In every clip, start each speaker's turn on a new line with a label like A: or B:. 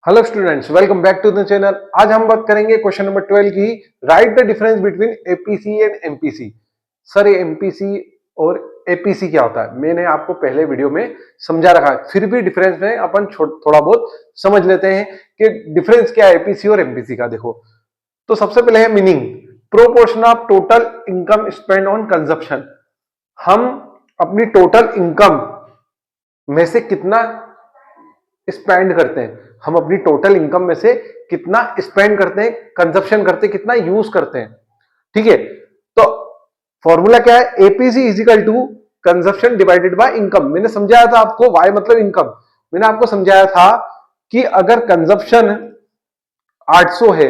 A: Hello students, welcome back to the channel. आज हम बात करेंगे क्वेश्चन नंबर 12 की। Write the difference between APC and MPC. Sir, ये एमपीसी और एपीसी क्या होता है? मैंने आपको पहले वीडियो में समझा रखा है, फिर भी डिफरेंस में अपन थोड़ा बहुत समझ लेते हैं कि डिफरेंस क्या है एपीसी और एमपीसी का। देखो, तो सबसे पहले है meaning. Proportion of total income spend on consumption. हम अपनी टोटल इनकम में से कितना स्पेंड करते हैं, हम अपनी टोटल इनकम में से कितना स्पेंड करते हैं, कंजप्शन करते हैं, कितना यूज करते हैं। ठीक है, तो फॉर्मूला क्या है? APC is equal to consumption divided by income. मैंने समझाया था आपको, वाई मतलब इनकम। मैंने आपको समझाया था कि अगर कंजप्शन 800 है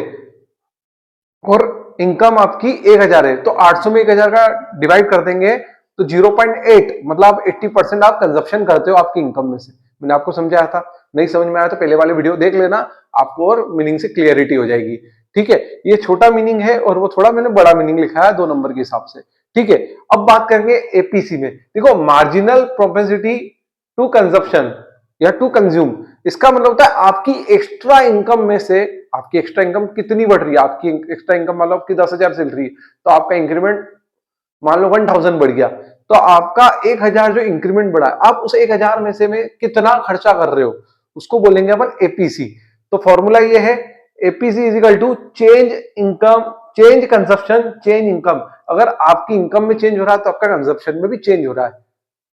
A: और इनकम आपकी 1000 है, तो 800 में 1000 का डिवाइड कर देंगे तो 0.8, मतलब 80% आप कंजप्शन करते हो आपकी इनकम में से। मैंने आपको समझाया था। नहीं समझ में आया तो पहले वाले वीडियो देख लेना, आपको और मीनिंग से क्लियरिटी हो जाएगी। ठीक है, ये छोटा मीनिंग है और वो थोड़ा मैंने बड़ा मीनिंग लिखा है 2 नंबर के हिसाब से। ठीक है, अब बात करेंगे एपीसी में। देखो, मार्जिनल प्रोपेंसिटी टू कंजप्शन या टू कंज्यूम, इसका मतलब होता है आपकी एक्स्ट्रा इनकम में से, आपकी एक्स्ट्रा इनकम कितनी बढ़ रही है। आपकी एक्स्ट्रा इनकम मान लो आपकी 10,000 चल रही है, तो आपका इंक्रीमेंट मान लो 1000 बढ़ गया, तो आपका 1000 जो इंक्रीमेंट बढ़ा है, आप उस 1000 में से में कितना खर्चा कर रहे हो, उसको बोलेंगे अपन एपीसी। तो फॉर्मूला ये है, APC is equal to change income, change consumption, change income. अगर आपकी इनकम में चेंज हो रहा है तो आपका कंजप्शन में भी चेंज हो रहा है,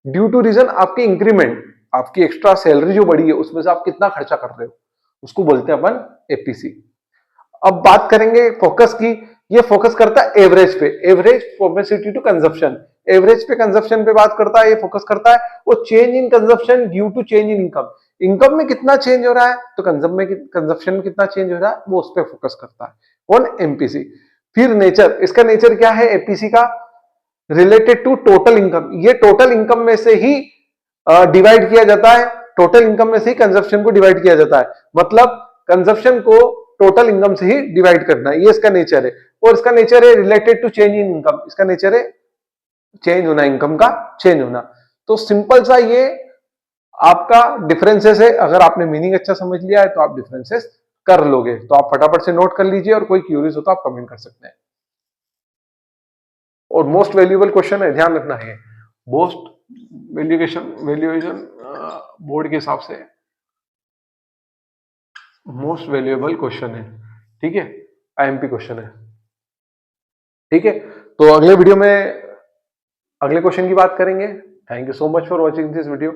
A: ड्यू टू रीजन आपकी इंक्रीमेंट, आपकी एक्स्ट्रा सैलरी जो बढ़ी है उसमें से आप कितना खर्चा कर रहे हो, उसको बोलते हैं अपन एपीसी। अब बात करेंगे फोकस की। ये फोकस करता है एवरेज पे, average propensity to consumption. Average पे कंजप्शन पे बात करता है, ये फोकस करता है वो change in consumption due to change in income. Income में कितना चेंज हो रहा है तो कंजप्शन में कितना चेंज हो रहा है, वो उस पर फोकस करता है। कौन? एमपीसी। फिर नेचर, इसका नेचर क्या है एपीसी का? Related to total income. ये टोटल इनकम में से ही डिवाइड किया जाता है, टोटल इनकम में से ही कंजप्शन को डिवाइड किया जाता है। मतलब कंजप्शन को टोटल इनकम से ही डिवाइड करना है, ये इसका नेचर है। और इसका नेचर है related to change in income. इसका नेचर है चेंज होना, इनकम का चेंज होना। तो सिंपल सा ये आपका डिफरेंसेस है। अगर आपने मीनिंग अच्छा समझ लिया है तो आप डिफरेंसेस कर लोगे। तो आप फटाफट से नोट कर लीजिए, और कोई क्यूरीज हो तो आप कमेंट कर सकते हैं। और मोस्ट वैल्यूएबल क्वेश्चन है, ध्यान रखना है। मोस्ट वैल्यूएशन बोर्ड के हिसाब से मोस्ट वैल्यूएबल क्वेश्चन है। ठीक है, आईएमपी क्वेश्चन है। ठीक है, तो अगले वीडियो में अगले क्वेश्चन की बात करेंगे। Thank you so much for watching this video.